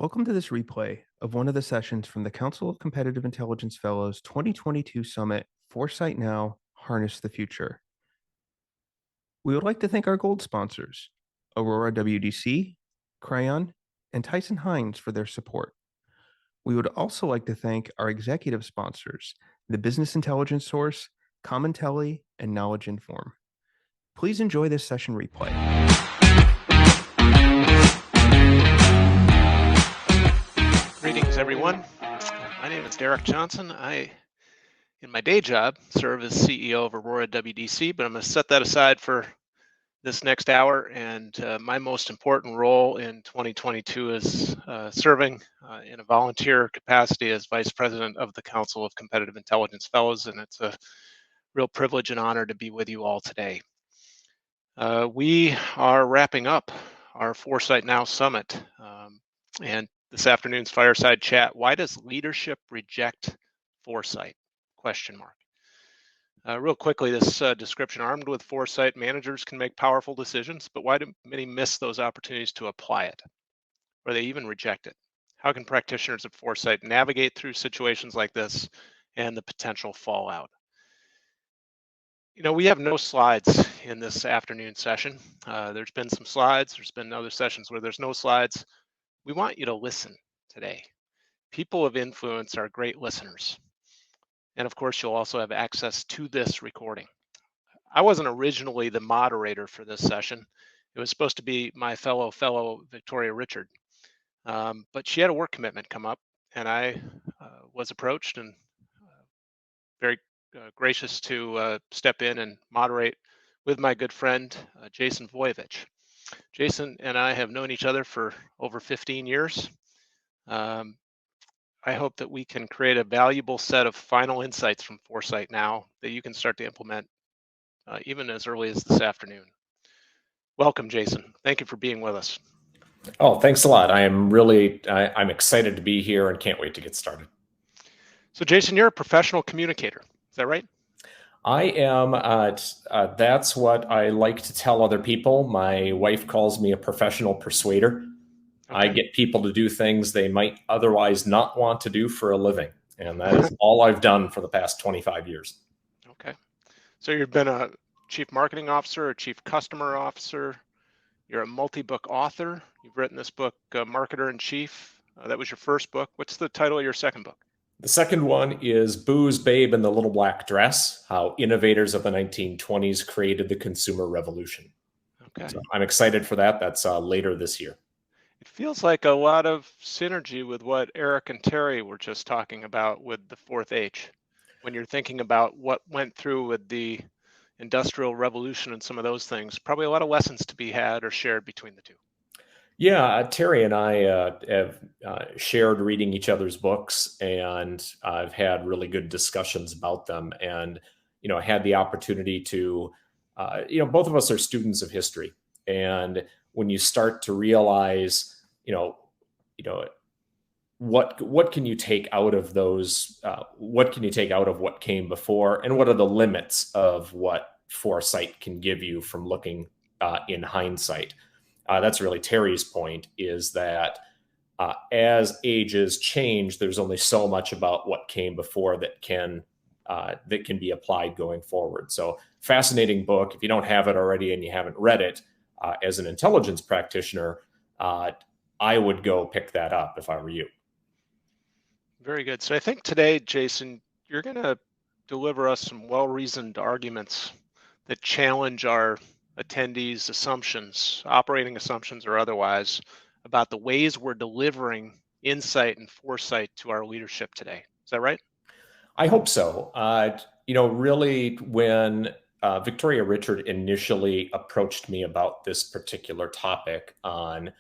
Welcome to this replay of one of the sessions from the Council of Competitive Intelligence Fellows 2022 Summit, Foresight Now, Harness the Future. We would like to thank our gold sponsors, Aurora WDC, Crayon, and Tyson Hines for their support. We would also like to thank our executive sponsors, the Business Intelligence Source, Commentelli, and Knowledge Inform. Please enjoy this session replay. Greetings, everyone. My name is Derek Johnson. In my day job, serve as CEO of Aurora WDC, but I'm going to set that aside for this next hour. And my most important role in 2022 is serving in a volunteer capacity as Vice President of the Council of Competitive Intelligence Fellows. And it's a real privilege and honor to be with you all today. We are wrapping up our Foresight Now Summit. And this afternoon's fireside chat, why does leadership reject foresight? Question mark. Real quickly, this description, armed with foresight, managers can make powerful decisions, but why do many miss those opportunities to apply it? Or they even reject it? How can practitioners of foresight navigate through situations like this and the potential fallout? You know, we have no slides in this afternoon session. There's been some slides, there's been other sessions where there's no slides. We want you to listen today. People of influence are great listeners. And of course, you'll also have access to this recording. I wasn't originally the moderator for this session. It was supposed to be my fellow Victoria Richard. But she had a work commitment come up, and I was approached and very gracious to step in and moderate with my good friend, Jason Voyevich. Jason and I have known each other for over 15 years. I hope that we can create a valuable set of final insights from Foresight Now that you can start to implement even as early as this afternoon. Welcome, Jason. Thank you for being with us. Oh, thanks a lot. I'm excited to be here and can't wait to get started. So Jason, you're a professional communicator. Is that right? I am. That's what I like to tell other people. My wife calls me a professional persuader. Okay. I get people to do things they might otherwise not want to do for a living. And that is all I've done for the past 25 years. Okay. So you've been a chief marketing officer, a chief customer officer. You're a multi-book author. You've written this book, Marketer in Chief. That was your first book. What's the title of your second book? The second one is Boo's Babe in the Little Black Dress, How Innovators of the 1920s Created the Consumer Revolution. Okay. So I'm excited for that. That's later this year. It feels like a lot of synergy with what Eric and Terry were just talking about with the fourth H. When you're thinking about what went through with the Industrial Revolution and some of those things, probably a lot of lessons to be had or shared between the two. Yeah, Terry and I have shared reading each other's books, and I've had really good discussions about them. And, I had the opportunity to, both of us are students of history. And when you start to realize, what can you take out of those? What can you take out of what came before? And what are the limits of what foresight can give you from looking in hindsight? That's really Terry's point, is that as ages change, there's only so much about what came before that can be applied going forward. So fascinating book. If you don't have it already and you haven't read it, as an intelligence practitioner, I would go pick that up if I were you. Very good. So I think today, Jason, you're going to deliver us some well-reasoned arguments that challenge our attendees' assumptions, operating assumptions or otherwise, about the ways we're delivering insight and foresight to our leadership today. Is that right? I hope so. Really, when Victoria Richard initially approached me about this particular topic on,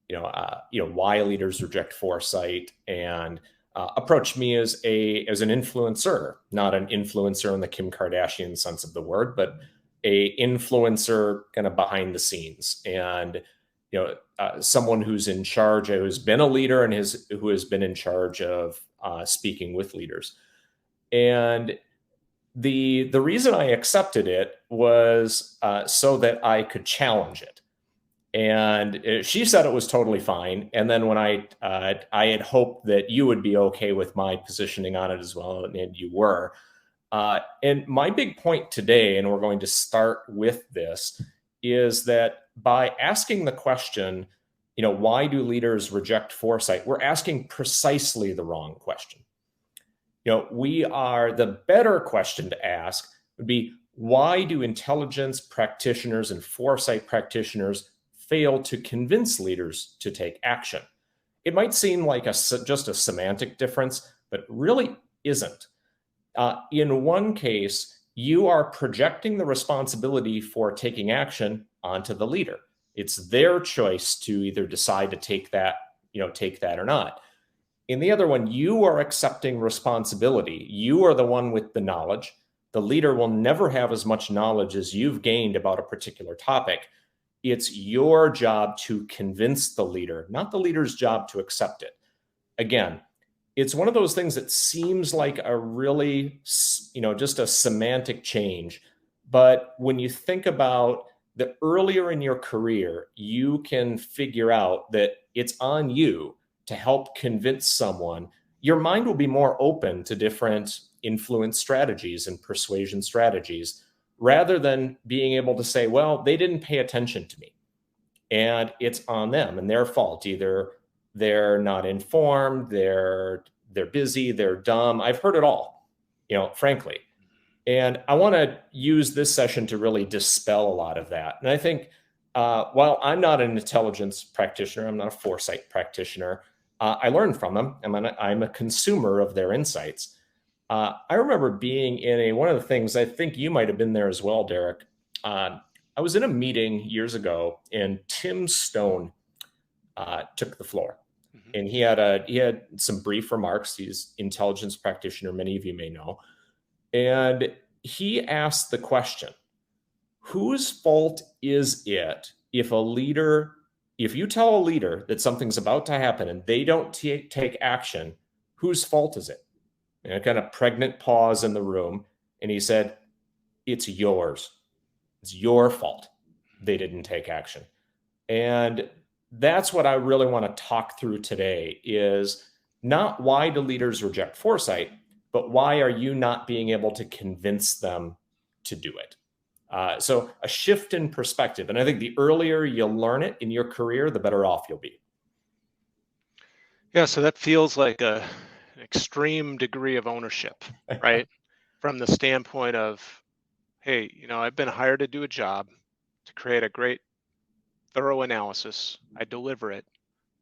why leaders reject foresight, and approached me as an influencer, not an influencer in the Kim Kardashian sense of the word, but a influencer kind of behind the scenes, and someone who's in charge, who's been a leader and who has been in charge of speaking with leaders. And the reason I accepted it was so that I could challenge it. And she said it was totally fine. And then when I had hoped that you would be okay with my positioning on it as well, and you were. And my big point today, and we're going to start with this, is that by asking the question, why do leaders reject foresight? We're asking precisely the wrong question. The better question to ask would be, why do intelligence practitioners and foresight practitioners fail to convince leaders to take action? It might seem like just a semantic difference, but it really isn't. In one case, you are projecting the responsibility for taking action onto the leader. It's their choice to either decide to take that or not. In the other one, you are accepting responsibility. You are the one with the knowledge. The leader will never have as much knowledge as you've gained about a particular topic. It's your job to convince the leader, not the leader's job to accept it. Again, it's one of those things that seems like a really, just a semantic change. But when you think about the earlier in your career, you can figure out that it's on you to help convince someone. Your mind will be more open to different influence strategies and persuasion strategies, rather than being able to say, well, they didn't pay attention to me and it's on them and their fault. Either they're not informed, they're busy, they're dumb. I've heard it all, frankly. And I want to use this session to really dispel a lot of that. And I think while I'm not an intelligence practitioner, I'm not a foresight practitioner, I learn from them. I'm a consumer of their insights. I remember being in one of the things, I think you might have been there as well, Derek. I was in a meeting years ago, and Tim Stone took the floor. Mm-hmm. And he had some brief remarks. He's an intelligence practitioner, many of you may know. And he asked the question, whose fault is it if you tell a leader that something's about to happen and they don't take action, whose fault is it? And a kind of pregnant pause in the room. And he said, it's yours. It's your fault they didn't take action. And that's what I really want to talk through today, is not why do leaders reject foresight, but why are you not being able to convince them to do it? So a shift in perspective. And I think the earlier you learn it in your career, the better off you'll be. Yeah, so that feels like an extreme degree of ownership, right? From the standpoint of, hey, I've been hired to do a job, to create a great, thorough analysis. I deliver it.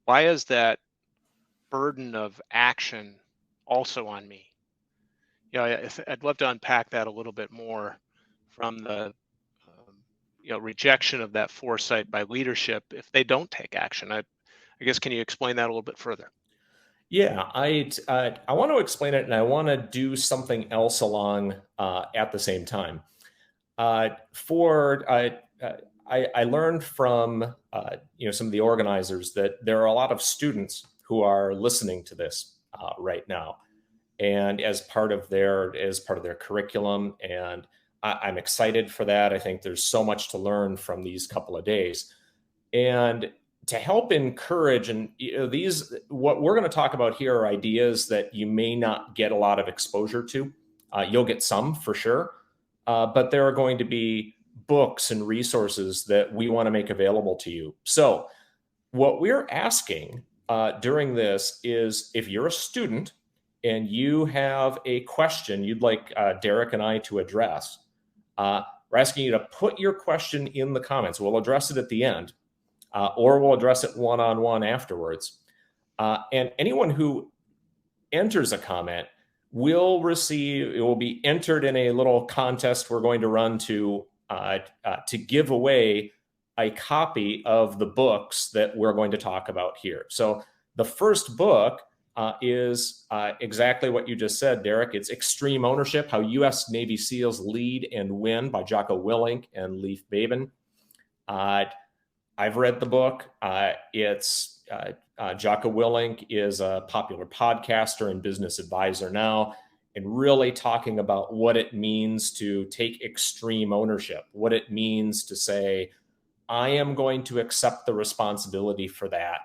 Why is that burden of action also on me? I'd love to unpack that a little bit more from the rejection of that foresight by leadership if they don't take action. I guess, can you explain that a little bit further? Yeah, I want to explain it, and I want to do something else along at the same time. I learned from some of the organizers that there are a lot of students who are listening to this right now, and as part of their curriculum, and I'm excited for that. I think there's so much to learn from these couple of days, and to help encourage, and what we're going to talk about here are ideas that you may not get a lot of exposure to. You'll get some for sure, but there are going to be books and resources that we want to make available to you. So what we're asking during this is, if you're a student and you have a question you'd like Derek and I to address, we're asking you to put your question in the comments. We'll address it at the end. Or we'll address it one-on-one afterwards. And anyone who enters a comment will be entered in a little contest we're going to run to give away a copy of the books that we're going to talk about here. So the first book is exactly what you just said, Derek. It's Extreme Ownership: How U.S. Navy SEALs Lead and Win by Jocko Willink and Leif Babin. I've read the book. Jocko Willink is a popular podcaster and business advisor now, and really talking about what it means to take extreme ownership, what it means to say, I am going to accept the responsibility for that,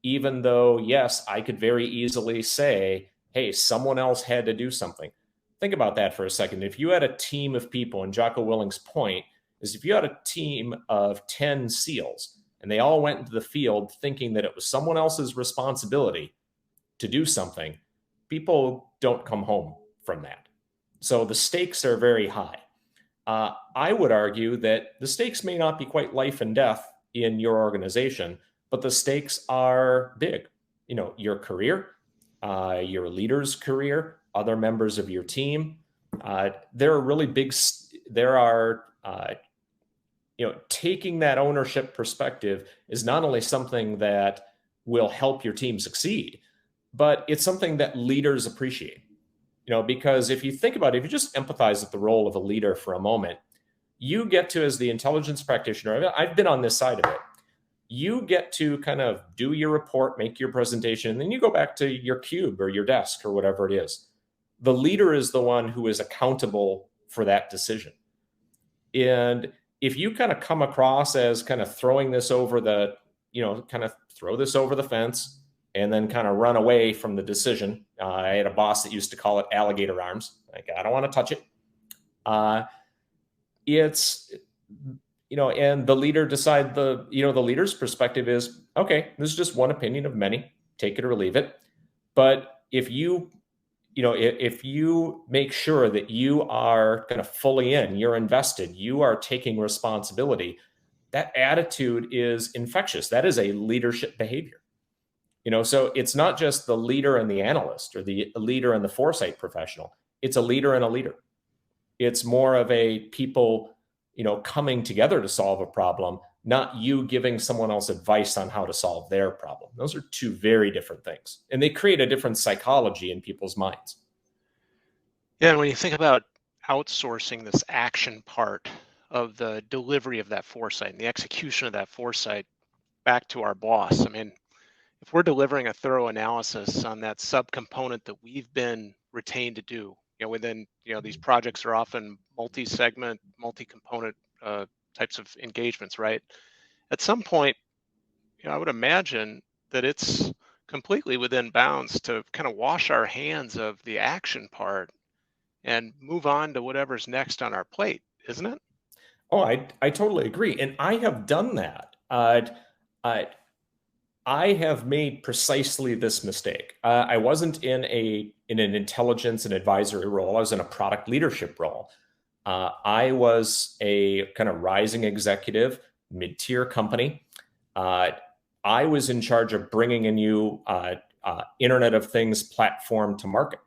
even though, yes, I could very easily say, hey, someone else had to do something. Think about that for a second. If you had a team of people, and Jocko Willing's point is if you had a team of 10 SEALs and they all went into the field thinking that it was someone else's responsibility to do something, people don't come home from that. So the stakes are very high. I would argue that the stakes may not be quite life and death in your organization, but the stakes are big. You know, your career, your leader's career, other members of your team. There are really big. There are, taking that ownership perspective is not only something that will help your team succeed, but it's something that leaders appreciate. Because if you think about it, if you just empathize with the role of a leader for a moment, you get to, as the intelligence practitioner, I've been on this side of it, you get to kind of do your report, make your presentation, and then you go back to your cube or your desk or whatever it is. The leader is the one who is accountable for that decision. And if you kind of come across as kind of throwing this over the, kind of throw this over the fence, and then kind of run away from the decision. I had a boss that used to call it alligator arms. Like, I don't want to touch it. And the leader the leader's perspective is, okay, this is just one opinion of many, take it or leave it. But if you make sure that you are kind of fully in, you're invested, you are taking responsibility, that attitude is infectious. That is a leadership behavior. So it's not just the leader and the analyst or the leader and the foresight professional. It's a leader and a leader. It's more of a people, coming together to solve a problem, not you giving someone else advice on how to solve their problem. Those are two very different things. And they create a different psychology in people's minds. Yeah, and when you think about outsourcing this action part of the delivery of that foresight and the execution of that foresight back to our boss, I mean, if we're delivering a thorough analysis on that subcomponent that we've been retained to do, within, these projects are often multi-segment, multi-component types of engagements, right? At some point, I would imagine that it's completely within bounds to kind of wash our hands of the action part and move on to whatever's next on our plate, isn't it? Oh, I totally agree. And I have done that. I have made precisely this mistake. I wasn't in an intelligence and advisory role. I was in a product leadership role. I was a kind of rising executive, mid-tier company. I was in charge of bringing a new Internet of Things platform to market.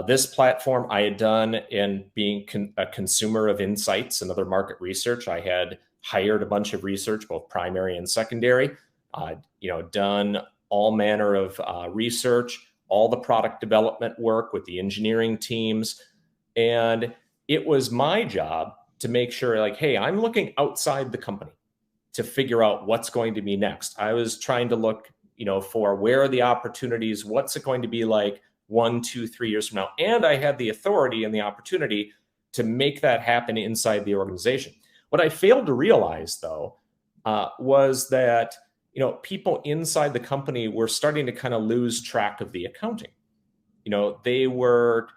This platform I had done in being a consumer of insights and other market research. I had hired a bunch of research, both primary and secondary. Done all manner of research, all the product development work with the engineering teams. And it was my job to make sure, like, hey, I'm looking outside the company to figure out what's going to be next. I was trying to look, for where are the opportunities, what's it going to be like 1, 2, 3 years from now. And I had the authority and the opportunity to make that happen inside the organization. What I failed to realize, though, was that people inside the company were starting to kind of lose track of the accounting. They were,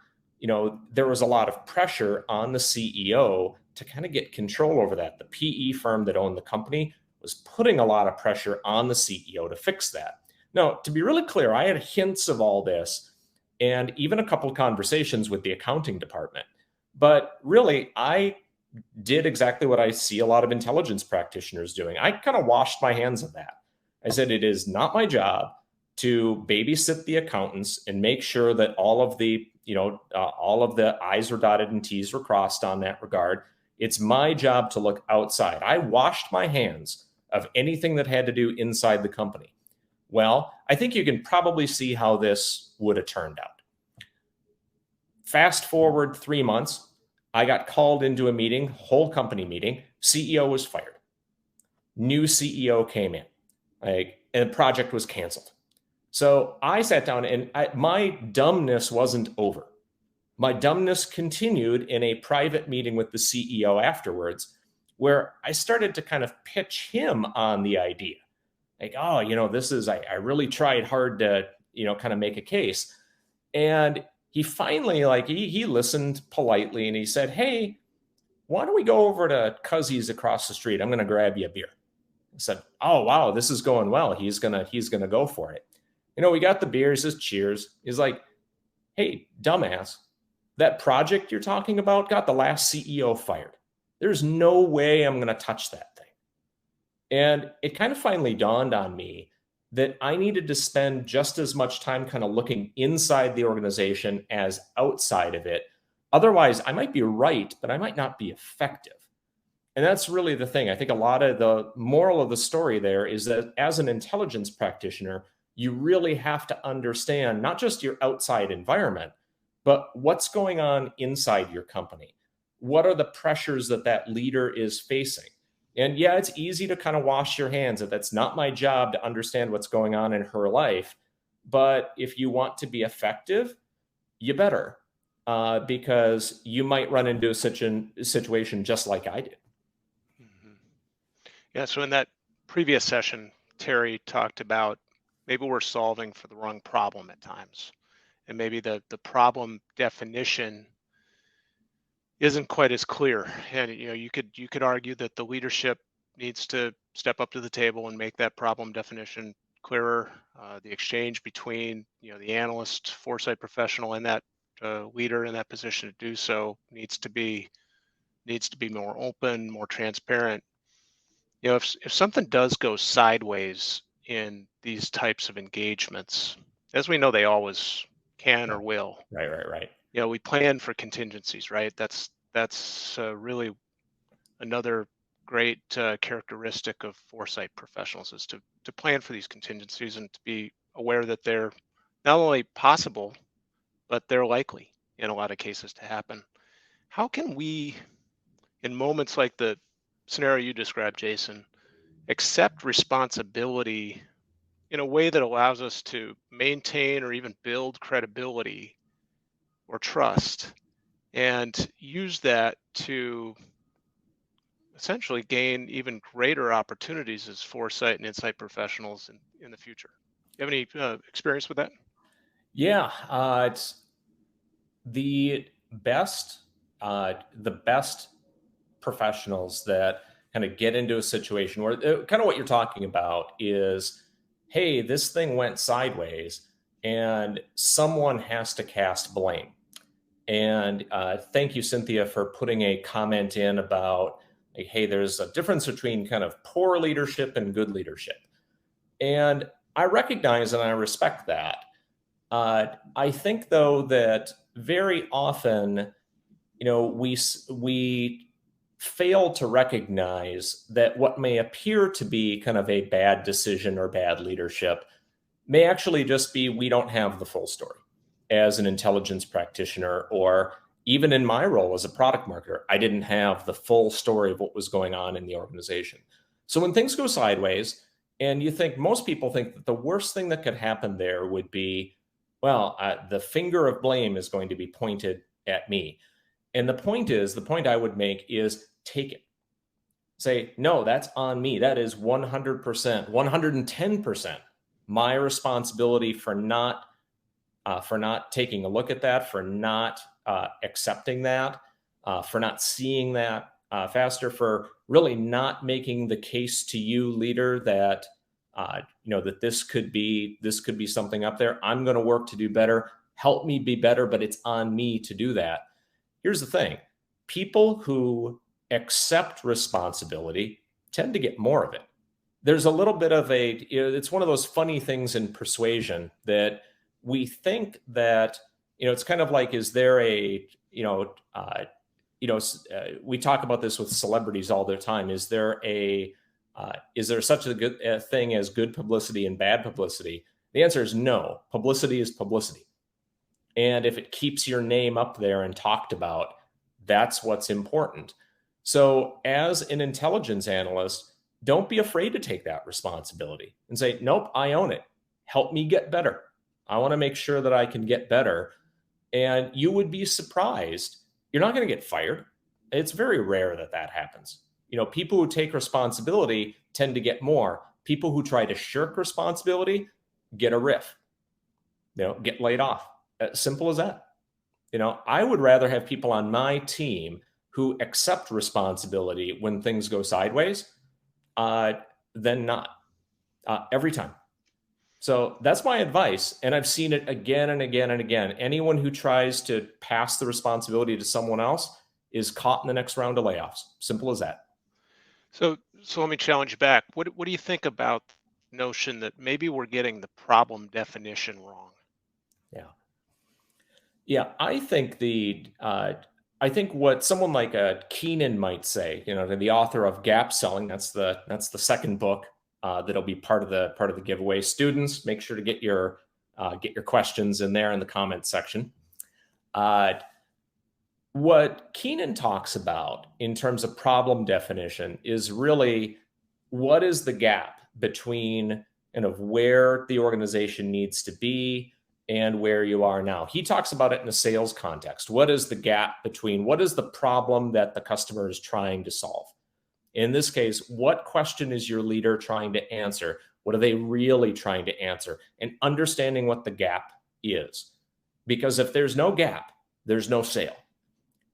there was a lot of pressure on the CEO to kind of get control over that. The PE firm that owned the company was putting a lot of pressure on the CEO to fix that. Now, to be really clear, I had hints of all this and even a couple of conversations with the accounting department. But really, I did exactly what I see a lot of intelligence practitioners doing. I kind of washed my hands of that. I said, it is not my job to babysit the accountants and make sure that all of the I's were dotted and T's were crossed on that regard. It's my job to look outside. I washed my hands of anything that had to do inside the company. Well, I think you can probably see how this would have turned out. Fast forward 3 months, I got called into a meeting, whole company meeting. CEO was fired. New CEO came in. And the project was canceled. So I sat down and my dumbness wasn't over. My dumbness continued in a private meeting with the CEO afterwards, where I started to kind of pitch him on the idea. Like, oh, this is, I really tried hard to, kind of make a case. And he finally, like, he listened politely and he said, hey, why don't we go over to Cuzzy's across the street? I'm going to grab you a beer. I said, oh, wow, this is going well. He's going to go for it. We got the beer. He says, cheers. He's like, hey, dumbass, that project you're talking about got the last CEO fired. There's no way I'm going to touch that thing. And it kind of finally dawned on me that I needed to spend just as much time kind of looking inside the organization as outside of it. Otherwise, I might be right, but I might not be effective. And that's really the thing. I think a lot of the moral of the story there is that as an intelligence practitioner, you really have to understand not just your outside environment, but what's going on inside your company. What are the pressures that leader is facing? And yeah, it's easy to kind of wash your hands that that's not my job to understand what's going on in her life. But if you want to be effective, you better, because you might run into such a situation just like I did. Mm-hmm. Yeah, so in that previous session, Terry talked about maybe we're solving for the wrong problem at times. And maybe the problem definition isn't quite as clear. And you could argue that the leadership needs to step up to the table and make that problem definition clearer. The exchange between the analyst, foresight professional, and that leader in that position to do so needs to be more open, more transparent. If something does go sideways in these types of engagements, as we know they always can or will. Right. We plan for contingencies, right? That's really another great characteristic of foresight professionals is to plan for these contingencies and to be aware that they're not only possible, but they're likely in a lot of cases to happen. How can we, in moments like the scenario you described, Jason, accept responsibility in a way that allows us to maintain or even build credibility or trust, and use that to essentially gain even greater opportunities as foresight and insight professionals in the future? You have any experience with that? Yeah, it's the best professionals that kind of get into a situation where kind of what you're talking about is, hey, this thing went sideways and someone has to cast blame. And thank you, Cynthia, for putting a comment in about, like, hey, there's a difference between kind of poor leadership and good leadership. And I recognize and I respect that. I think, though, that very often, we fail to recognize that what may appear to be kind of a bad decision or bad leadership may actually just be we don't have the full story. As an intelligence practitioner, or even in my role as a product marketer, I didn't have the full story of what was going on in the organization. So when things go sideways, and most people think that the worst thing that could happen there would be, well, the finger of blame is going to be pointed at me. And the point I would make is take it. Say, no, that's on me. That is 100%, 110% my responsibility for not taking a look at that, for not accepting that, for not seeing that faster, for really not making the case to you, leader, that that this could be something up there. I'm going to work to do better. Help me be better, but it's on me to do that. Here's the thing: people who accept responsibility tend to get more of it. There's a little bit of it's one of those funny things in persuasion that we think that, it's kind of like, is there we talk about this with celebrities all the time. Is there such a good thing as good publicity and bad publicity? The answer is no. Publicity is publicity. And if it keeps your name up there and talked about, that's what's important. So as an intelligence analyst, don't be afraid to take that responsibility and say, nope, I own it. Help me get better. I want to make sure that I can get better. And you would be surprised. You're not going to get fired. It's very rare that happens. People who take responsibility tend to get more. People who try to shirk responsibility get a riff, get laid off. Simple as that. I would rather have people on my team who accept responsibility when things go sideways than not, every time. So that's my advice. And I've seen it again and again and again. Anyone who tries to pass the responsibility to someone else is caught in the next round of layoffs. Simple as that. So let me challenge you back. What do you think about the notion that maybe we're getting the problem definition wrong? Yeah. Yeah, I think I think what someone like Keenan might say, the author of Gap Selling, that's the second book that'll be part of the giveaway. Students, make sure to get your questions in there in the comments section. What Keenan talks about in terms of problem definition is really what is the gap between where the organization needs to be and where you are now. He talks about it in a sales context. What is the gap between what is the problem that the customer is trying to solve? In this case, what question is your leader trying to answer? What are they really trying to answer? And understanding what the gap is. Because if there's no gap, there's no sale.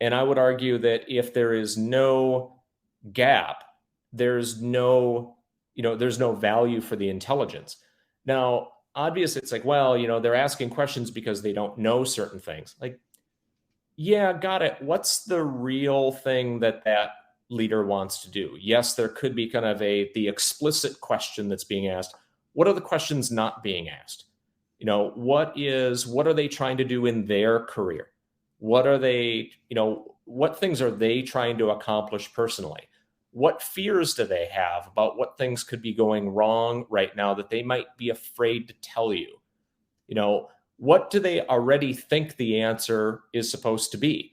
And I would argue that if there is no gap, there's no value for the intelligence. Now, obviously, it's like, well, they're asking questions because they don't know certain things. Like, yeah, got it. What's the real thing that leader wants to do? Yes, there could be kind of the explicit question that's being asked. What are the questions not being asked? What are they trying to do in their career? What are they, what things are they trying to accomplish personally? What fears do they have about what things could be going wrong right now that they might be afraid to tell you? What do they already think the answer is supposed to be?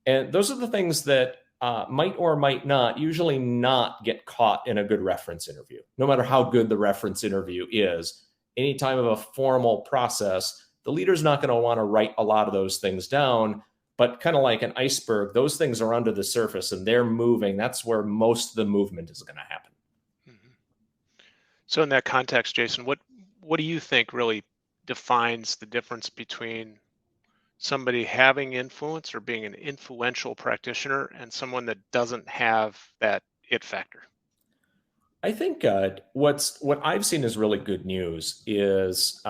And those are the things that might or might not, usually not get caught in a good reference interview. No matter how good the reference interview is, any time of a formal process, the leader's not going to want to write a lot of those things down. But kind of like an iceberg, those things are under the surface and they're moving. That's where most of the movement is going to happen. Mm-hmm. So in that context, Jason, what do you think really defines the difference between somebody having influence or being an influential practitioner and someone that doesn't have that it factor? I think what I've seen as really good news is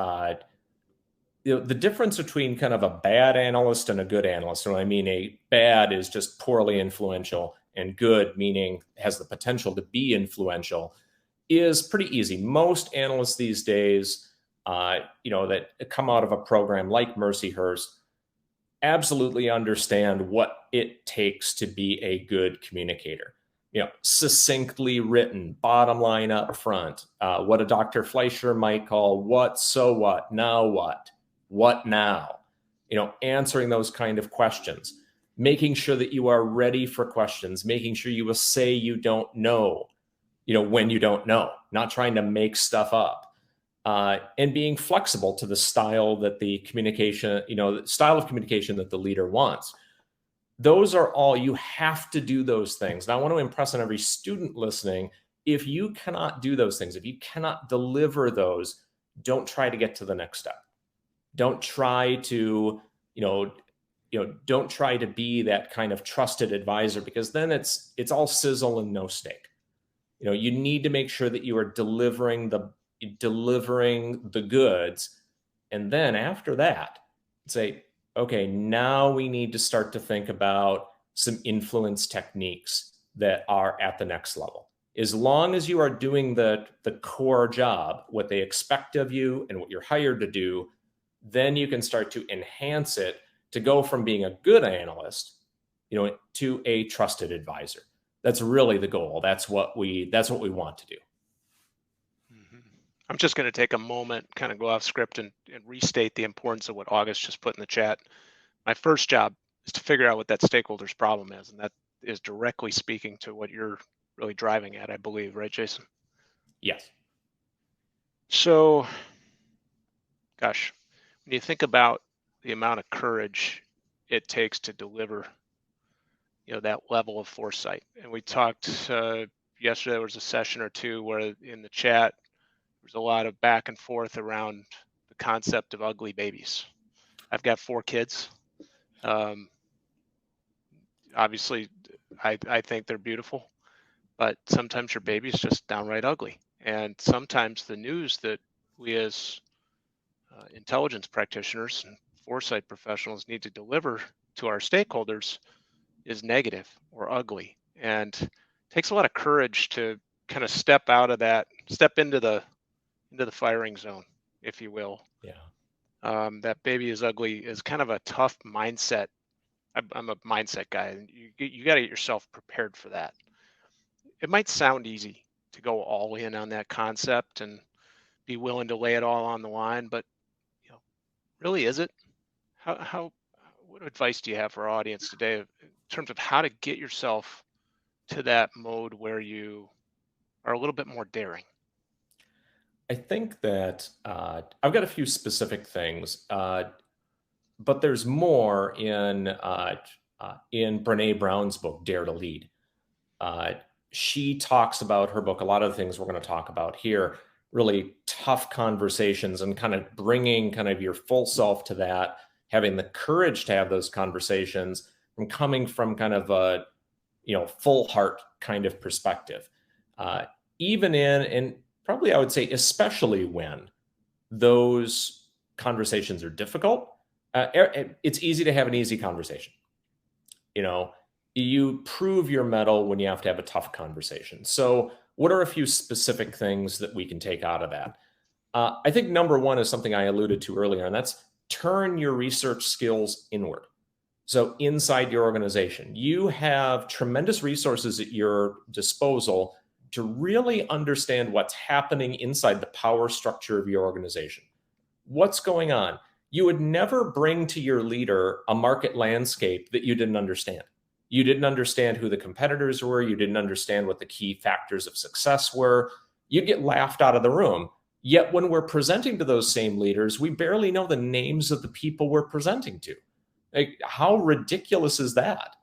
the difference between kind of a bad analyst and a good analyst. And I mean, a bad is just poorly influential, and good meaning has the potential to be influential, is pretty easy. Most analysts these days, that come out of a program like Mercyhurst, absolutely understand what it takes to be a good communicator. Succinctly written, bottom line up front, what a Dr. Fleischer might call what, so what, now what now? Answering those kind of questions, making sure that you are ready for questions, making sure you will say you don't know, when you don't know, not trying to make stuff up. And being flexible to the style that the communication, the style of communication that the leader wants. Those are all, you have to do those things. And I want to impress on every student listening, if you cannot do those things, if you cannot deliver those, don't try to get to the next step. Don't try to, don't try to be that kind of trusted advisor, because then it's all sizzle and no steak. You need to make sure that you are delivering the goods. And then after that, say, okay, now we need to start to think about some influence techniques that are at the next level. As long as you are doing the core job, what they expect of you and what you're hired to do, then you can start to enhance it to go from being a good analyst, to a trusted advisor. That's really the goal. That's what we want to do. I'm just going to take a moment, kind of go off script and restate the importance of what August just put in the chat. My first job is to figure out what that stakeholder's problem is, and that is directly speaking to what you're really driving at, I believe, right, Jason? Yes. So, gosh, when you think about the amount of courage it takes to deliver that level of foresight. And we talked yesterday, there was a session or two where in the chat, there's a lot of back and forth around the concept of ugly babies. I've got 4 kids. Obviously, I think they're beautiful, but sometimes your baby's just downright ugly. And sometimes the news that we as intelligence practitioners and foresight professionals need to deliver to our stakeholders is negative or ugly. And it takes a lot of courage to kind of step out of that, step into the firing zone, if you will. Yeah. That baby is ugly is kind of a tough mindset. I'm a mindset guy, and you got to get yourself prepared for that. It might sound easy to go all in on that concept and be willing to lay it all on the line, but really, is it? What advice do you have for our audience today in terms of how to get yourself to that mode where you are a little bit more daring? I think that I've got a few specific things, but there's more in Brene Brown's book, Dare to Lead. She talks about her book, a lot of the things we're going to talk about here, really tough conversations and kind of bringing kind of your full self to that, having the courage to have those conversations and coming from kind of a, full heart kind of perspective. Even in, and probably I would say, especially when those conversations are difficult, it's easy to have an easy conversation. You prove your mettle when you have to have a tough conversation. So what are a few specific things that we can take out of that? I think number one is something I alluded to earlier, and that's turn your research skills inward. So inside your organization, you have tremendous resources at your disposal to really understand what's happening inside the power structure of your organization. What's going on? You would never bring to your leader a market landscape that you didn't understand. You didn't understand who the competitors were. You didn't understand what the key factors of success were. You'd get laughed out of the room. Yet when we're presenting to those same leaders, we barely know the names of the people we're presenting to. Like, how ridiculous is that?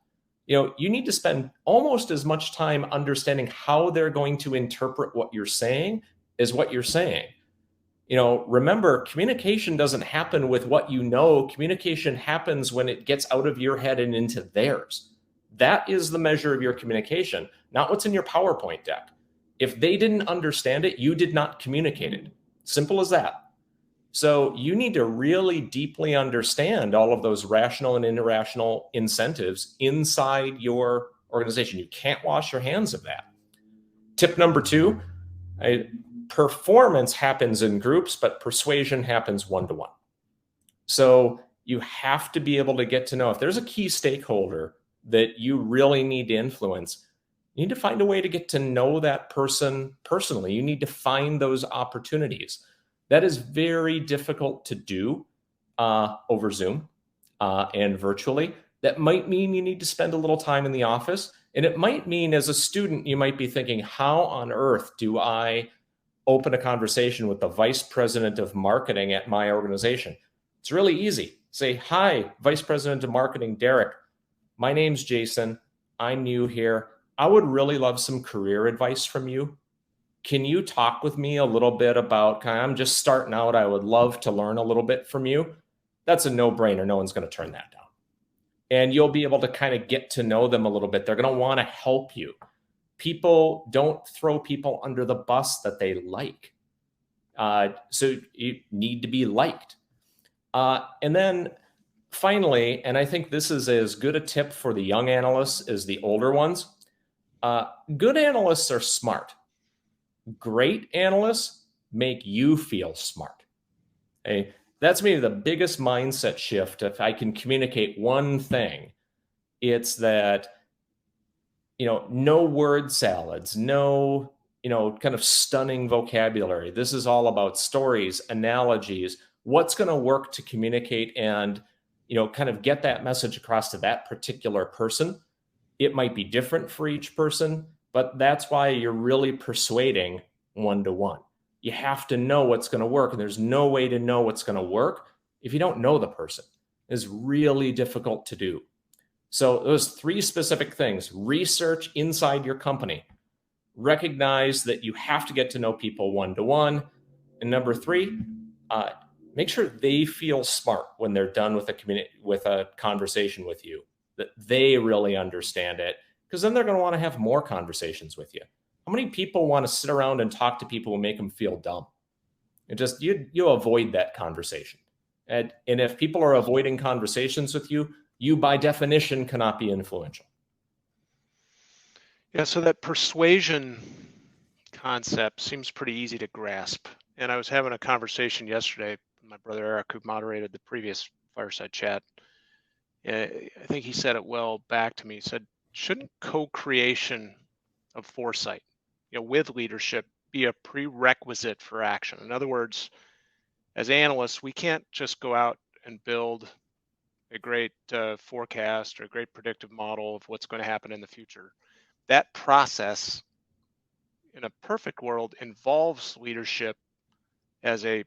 You need to spend almost as much time understanding how they're going to interpret what you're saying as what you're saying. Remember, communication doesn't happen with what you know. Communication happens when it gets out of your head and into theirs. That is the measure of your communication, not what's in your PowerPoint deck. If they didn't understand it, you did not communicate it. Simple as that. So you need to really deeply understand all of those rational and irrational incentives inside your organization. You can't wash your hands of that. Tip number 2, performance happens in groups, but persuasion happens one-to-one. So you have to be able to get to know if there's a key stakeholder that you really need to influence. You need to find a way to get to know that person personally. You need to find those opportunities. That is very difficult to do over Zoom and virtually. That might mean you need to spend a little time in the office. And it might mean, as a student, you might be thinking, how on earth do I open a conversation with the vice president of marketing at my organization? It's really easy. Say, hi, Vice President of Marketing, Derek. My name's Jason. I'm new here. I would really love some career advice from you. Can you talk with me a little bit about, I'm just starting out. I would love to learn a little bit from you. That's a no-brainer. No one's going to turn that down. And you'll be able to kind of get to know them a little bit. They're going to want to help you. People don't throw people under the bus that they like. So you need to be liked. And then finally, and I think this is as good a tip for the young analysts as the older ones, good analysts are smart. Great analysts make you feel smart. Okay? That's maybe the biggest mindset shift. If I can communicate one thing, it's that, no word salads, no, kind of stunning vocabulary. This is all about stories, analogies, what's going to work to communicate and, kind of get that message across to that particular person. It might be different for each person, but that's why you're really persuading one-to-one. You have to know what's going to work, and there's no way to know what's going to work if you don't know the person. It's really difficult to do. So those 3 specific things: research inside your company, recognize that you have to get to know people one-to-one, and number 3, make sure they feel smart when they're done with a conversation with you, that they really understand it, because then they're going to want to have more conversations with you. How many people want to sit around and talk to people who make them feel dumb? And just you avoid that conversation. And if people are avoiding conversations with you, you by definition cannot be influential. Yeah, so that persuasion concept seems pretty easy to grasp. And I was having a conversation yesterday with my brother Eric, who moderated the previous fireside chat. I think he said it well back to me. He said, shouldn't co-creation of foresight, with leadership be a prerequisite for action? In other words, as analysts, we can't just go out and build a great forecast or a great predictive model of what's going to happen in the future. That process, in a perfect world, involves leadership as a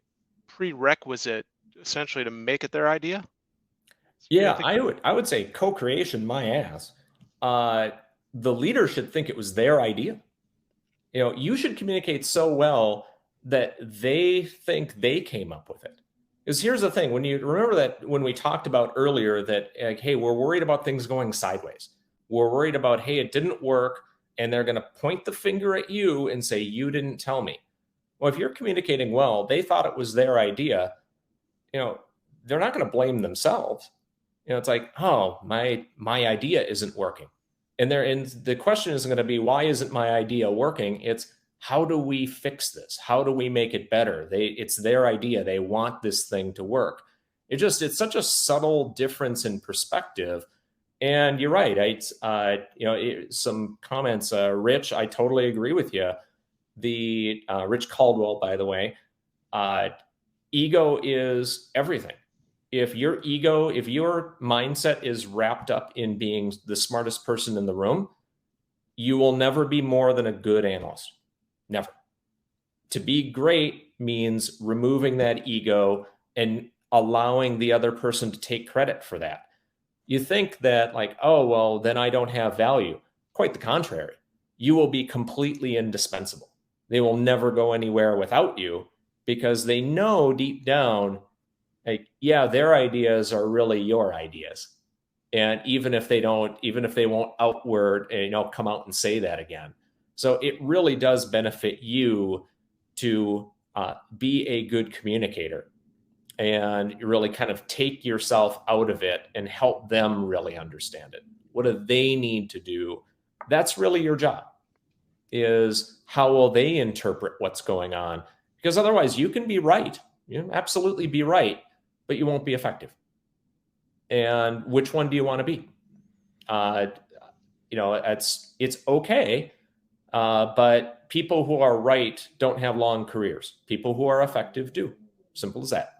prerequisite, essentially, to make it their idea. Yeah, I would say co-creation, my ass. The leader should think it was their idea. You should communicate so well that they think they came up with it. Because here's the thing: when you remember that when we talked about earlier that, like, hey, we're worried about things going sideways. We're worried about, hey, it didn't work, and they're going to point the finger at you and say, you didn't tell me. Well, if you're communicating well, they thought it was their idea, they're not going to blame themselves. It's like, oh, my idea isn't working. And the question isn't going to be, why isn't my idea working? It's, how do we fix this? How do we make it better? It's their idea. They want this thing to work. It's such a subtle difference in perspective. And you're right. Some comments, Rich, I totally agree with you. Rich Caldwell, by the way, ego is everything. If your mindset is wrapped up in being the smartest person in the room, you will never be more than a good analyst. Never. To be great means removing that ego and allowing the other person to take credit for that. You think that, like, oh, well, then I don't have value. Quite the contrary. You will be completely indispensable. They will never go anywhere without you, because they know deep down, like, yeah, their ideas are really your ideas. And even if they won't outward, come out and say that again. So it really does benefit you to be a good communicator and really kind of take yourself out of it and help them really understand it. What do they need to do? That's really your job, is how will they interpret what's going on? Because otherwise you can be right. Absolutely be right, but you won't be effective. And which one do you want to be? It's okay. But people who are right don't have long careers. People who are effective do. Simple as that.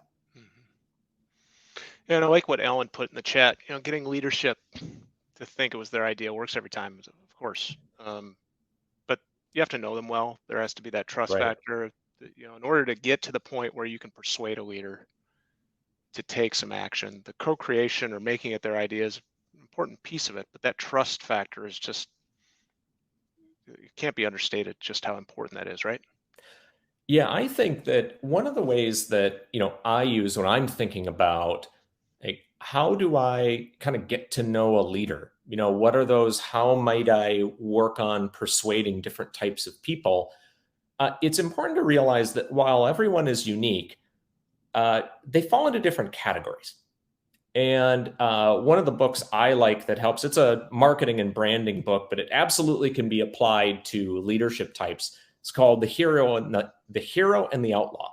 And I like what Ellen put in the chat. Getting leadership to think it was their idea works every time, of course. But you have to know them well. There has to be that trust factor. In order to get to the point where you can persuade a leader to take some action, the co-creation or making it their idea is an important piece of it. But that trust factor is just, it can't be understated just how important that is, right? Yeah, I think that one of the ways that, I use when I'm thinking about, like, how do I kind of get to know a leader? What are those, how might I work on persuading different types of people? It's important to realize that while everyone is unique, they fall into different categories. And one of the books I like that helps, it's a marketing and branding book, but it absolutely can be applied to leadership types. It's called The Hero and the Outlaw.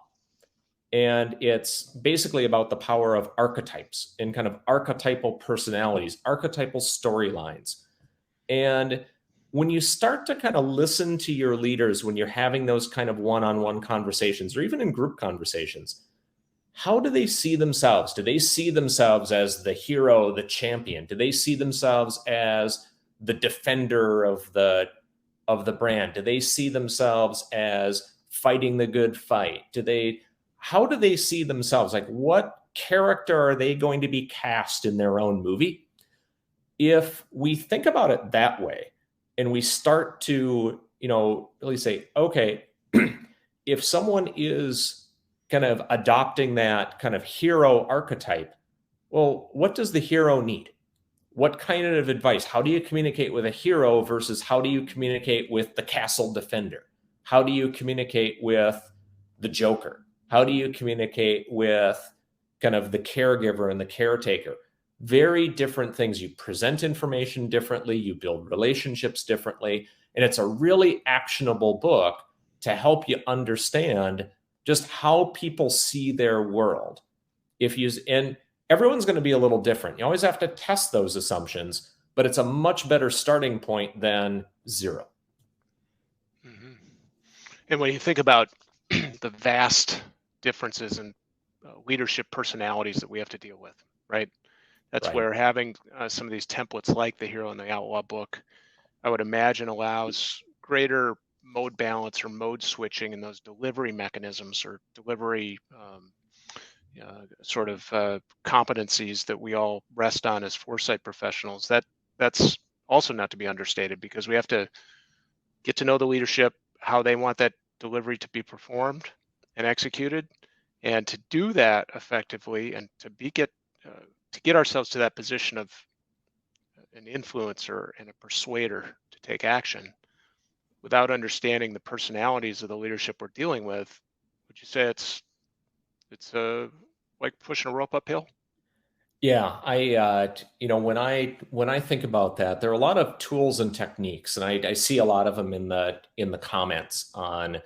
And it's basically about the power of archetypes and kind of archetypal personalities, archetypal storylines. And when you start to kind of listen to your leaders, when you're having those kind of one-on-one conversations or even in group conversations, how do they see themselves? Do they see themselves as the hero, the champion? Do they see themselves as the defender of the brand? Do they see themselves as fighting the good fight? How do they see themselves? Like, what character are they going to be cast in their own movie? if we think about it that way and we start to, really say, okay, if someone is kind of adopting that kind of hero archetype, well, what does the hero need? What kind of advice? How do you communicate with a hero versus how do you communicate with the castle defender? How do you communicate with the Joker? How do you communicate with kind of the caregiver and the caretaker? Very different things. You present information differently, you build relationships differently, and it's a really actionable book to help you understand just how people see their world. And everyone's going to be a little different. You always have to test those assumptions, but it's a much better starting point than zero. Mm-hmm. And when you think about the vast differences in leadership personalities that we have to deal with, right? That's Right. where having some of these templates like the Hero and the Outlaw book, I would imagine allows greater mode balance or mode switching in those delivery mechanisms or delivery sort of competencies that we all rest on as foresight professionals. That's also not to be understated, because we have to get to know the leadership, how they want that delivery to be performed and executed, and to do that effectively, and to get ourselves to that position of an influencer and a persuader to take action without understanding the personalities of the leadership we're dealing with. Would you say it's like pushing a rope uphill? Yeah, when I think about that, there are a lot of tools and techniques, and I see a lot of them in the comments on,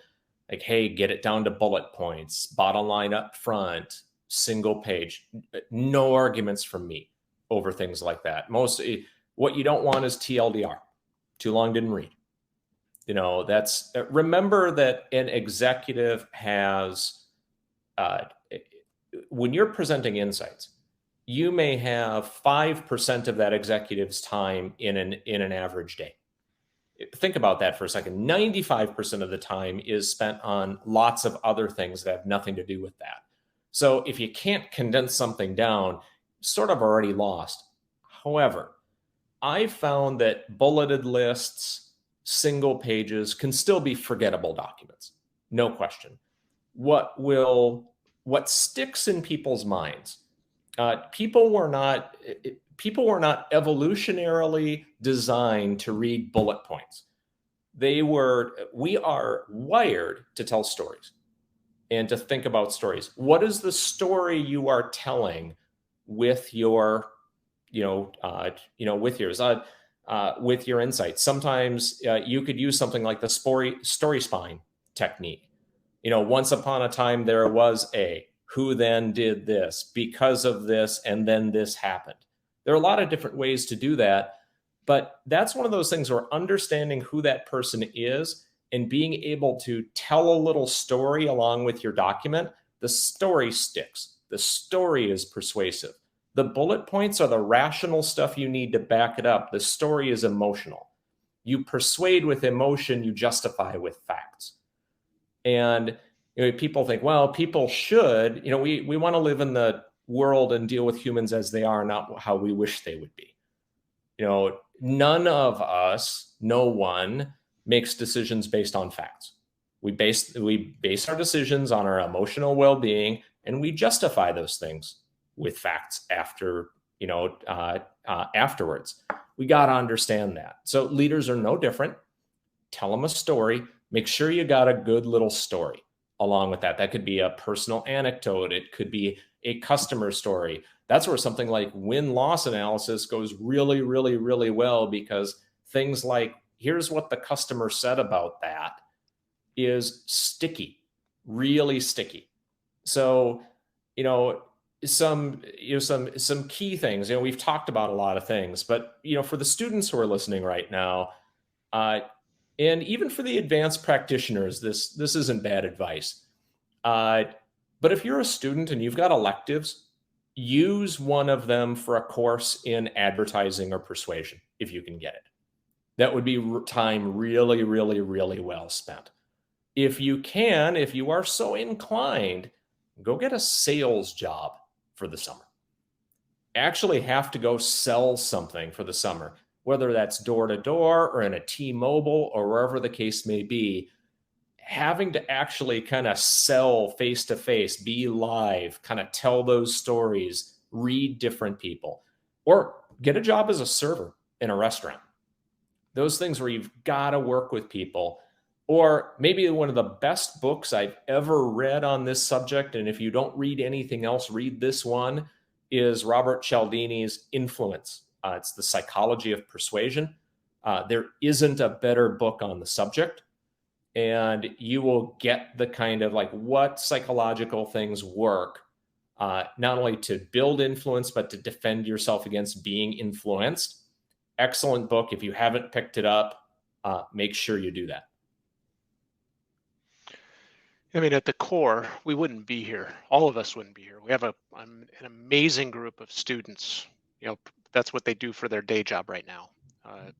like, hey, get it down to bullet points, bottom line up front, single page. No arguments from me over things like that. What you don't want is TLDR, too long didn't read. Remember that an executive has, when you're presenting insights, you may have 5% of that executive's time in an average day. Think about that for a second. 95% of the time is spent on lots of other things that have nothing to do with that. So if you can't condense something down, sort of already lost. However, I found that bulleted lists, single pages can still be forgettable documents. No question. What sticks in people's minds, people were not evolutionarily designed to read bullet points. We are wired to tell stories and to think about stories. What is the story you are telling with your, with your insights? Sometimes you could use something like the story spine technique. Once upon a time there was who then did this because of this, and then this happened. There are a lot of different ways to do that, but that's one of those things where understanding who that person is and being able to tell a little story along with your document, the story sticks. The story is persuasive. The bullet points are the rational stuff you need to back it up. The story is emotional. You persuade with emotion, you justify with facts. And people think, well, people should, we want to live in the world and deal with humans as they are, not how we wish they would be. None of us, no one makes decisions based on facts. We base our decisions on our emotional well-being, and we justify those things with facts afterwards. We got to understand that. So leaders are no different. Tell them a story. Make sure you got a good little story along with that. That could be a personal anecdote. It could be a customer story. That's where something like win-loss analysis goes really, really, really well, because things like, here's what the customer said about that, is sticky, really sticky. So, some key things, we've talked about a lot of things, but, for the students who are listening right now, and even for the advanced practitioners, this isn't bad advice. But if you're a student and you've got electives, use one of them for a course in advertising or persuasion, if you can get it. That would be time really, really, really well spent. If you are so inclined, go get a sales job for the summer. actually have to go sell something for the summer, whether that's door to door or in a T-Mobile or wherever the case may be, having to actually kind of sell face to face, be live, kind of tell those stories, read different people, or get a job as a server in a restaurant. Those things where you've got to work with people. Or maybe one of the best books I've ever read on this subject, and if you don't read anything else, read this one, is Robert Cialdini's Influence. It's The Psychology of Persuasion. There isn't a better book on the subject, and you will get the kind of like what psychological things work, not only to build influence, but to defend yourself against being influenced. Excellent book. If you haven't picked it up, make sure you do that. I mean, at the core, we wouldn't be here. All of us wouldn't be here. We have an amazing group of students. That's what they do for their day job right now,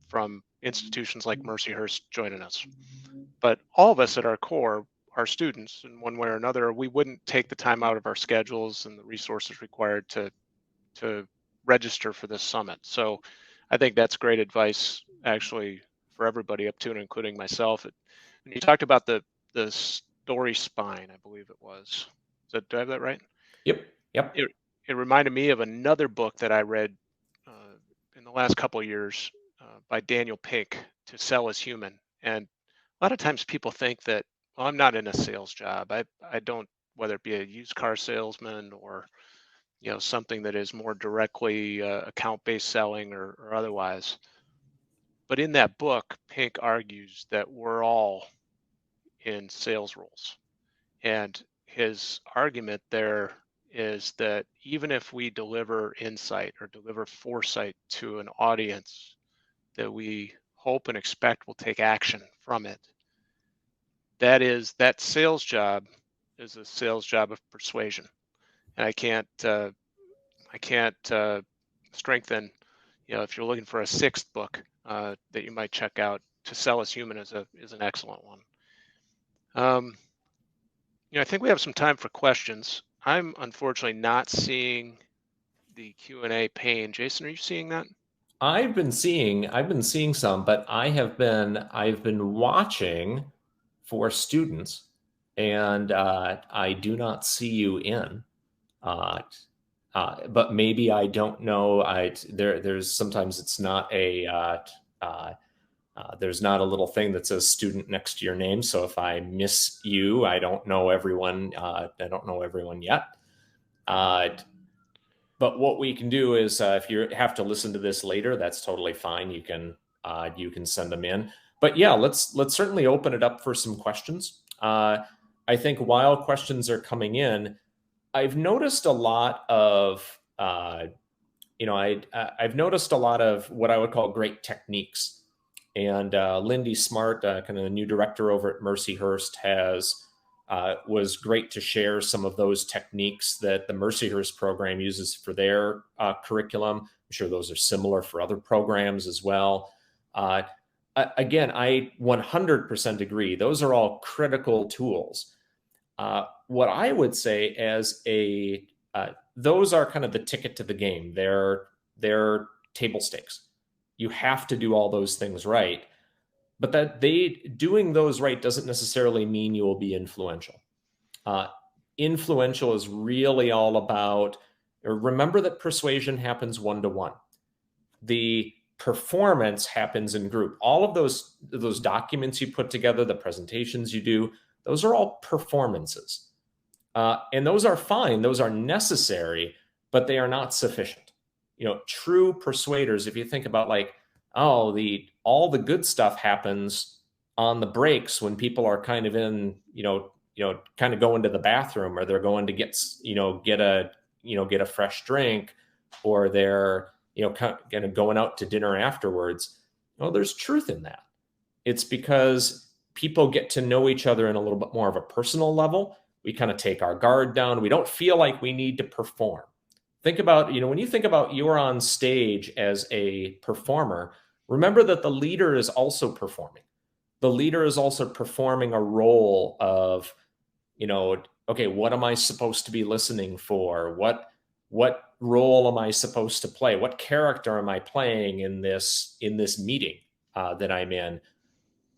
from institutions like Mercyhurst joining us. But all of us at our core are students in one way or another. We wouldn't take the time out of our schedules and the resources required to register for this summit. So I think that's great advice, actually, for everybody up to and including myself. When you talked about the story spine, I believe it was. Do I have that right? Yep. It reminded me of another book that I read in the last couple of years by Daniel Pink, To Sell Is Human. And a lot of times people think that, well, I'm not in a sales job. I don't, whether it be a used car salesman or something that is more directly account-based selling or otherwise. But in that book, Pink argues that we're all in sales roles. And his argument there is that even if we deliver insight or deliver foresight to an audience that we hope and expect will take action from it, that sales job is a sales job of persuasion. And I can't strengthen, if you're looking for a sixth book that you might check out, To Sell Is Human is an excellent one. I think we have some time for questions. I'm unfortunately not seeing the Q&A pane. Jason, are you seeing that? I've been seeing some, but I've been watching for students, and I do not see you in. But maybe I don't know. There's sometimes it's not there's not a little thing that says student next to your name. So if I miss you, I don't know everyone. I don't know everyone yet. But what we can do is, if you have to listen to this later, that's totally fine. You can send them in. But yeah, let's certainly open it up for some questions. I think while questions are coming in, I've noticed a lot of I've noticed a lot of what I would call great techniques. And Lindy Smart, kind of the new director over at Mercyhurst, was great to share some of those techniques that the Mercyhurst program uses for their curriculum. I'm sure those are similar for other programs as well. Again, I 100% agree. Those are all critical tools. What I would say those are kind of the ticket to the game. They're table stakes. You have to do all those things right, but doing those right doesn't necessarily mean you will be influential. Influential is really all about, remember that persuasion happens one-to-one. The performance happens in group. All of those documents you put together, the presentations you do, those are all performances. And those are fine. Those are necessary, but they are not sufficient. True persuaders, if you think about all the good stuff happens on the breaks when people are kind of in, kind of going to the bathroom, or they're going to get a fresh drink, or they're, kind of going out to dinner afterwards. There's truth in that. It's because people get to know each other in a little bit more of a personal level. We kind of take our guard down. We don't feel like we need to perform. Think about, when you think about you're on stage as a performer, remember that the leader is also performing. The leader is also performing a role of, okay, what am I supposed to be listening for? What role am I supposed to play? What character am I playing in this meeting that I'm in?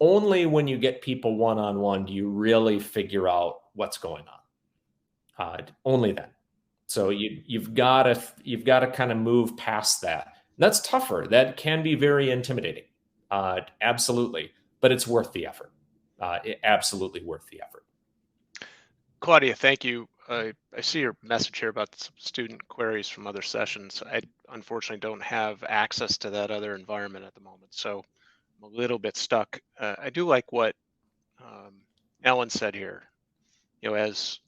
Only when you get people one-on-one do you really figure out what's going on. Only then. So you've got to kind of move past that. And that's tougher. That can be very intimidating. Absolutely, but it's worth the effort. Absolutely worth the effort. Claudia, thank you. I see your message here about some student queries from other sessions. I unfortunately don't have access to that other environment at the moment, so I'm a little bit stuck. I do like what Ellen said here. As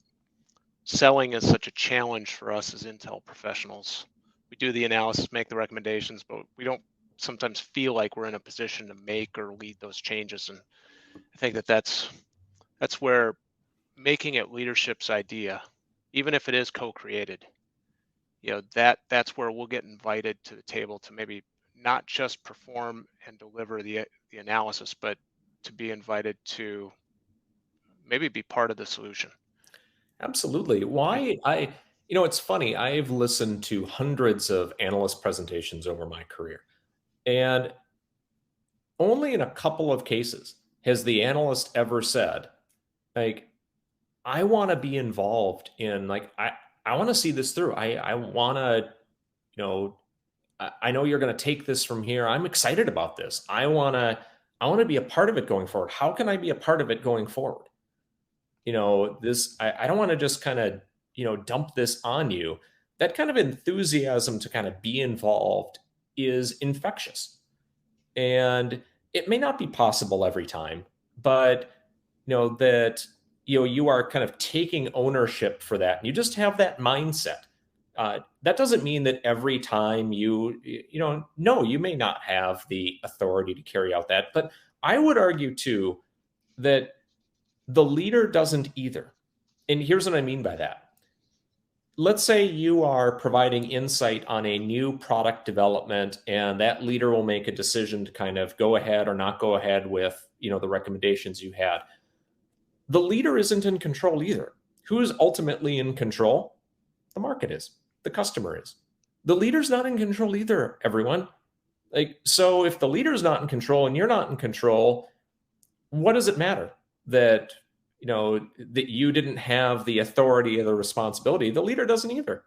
selling is such a challenge for us as Intel professionals, we do the analysis, make the recommendations, but we don't sometimes feel like we're in a position to make or lead those changes. And I think that's where making it leadership's idea, even if it is co-created, that's where we'll get invited to the table to maybe not just perform and deliver the analysis, but to be invited to maybe be part of the solution. Absolutely. Why it's funny. I've listened to hundreds of analyst presentations over my career, and only in a couple of cases has the analyst ever said, like, I want to be involved in, like, I want to see this through. I want to, I know you're going to take this from here. I'm excited about this. I want to be a part of it going forward. How can I be a part of it going forward? I don't want to just kind of, dump this on you. That kind of enthusiasm to kind of be involved is infectious. And it may not be possible every time, but that you are kind of taking ownership for that, and you just have that mindset. That doesn't mean that every time you may not have the authority to carry out that, but I would argue too that the leader doesn't either. And here's what I mean by that. Let's say you are providing insight on a new product development, and that leader will make a decision to kind of go ahead or not go ahead with, the recommendations you had. The leader isn't in control either. Who is ultimately in control? The market is. The customer is. The leader's not in control either, everyone. So if the leader's not in control and you're not in control, what does it matter that that you didn't have the authority or the responsibility? The leader doesn't either.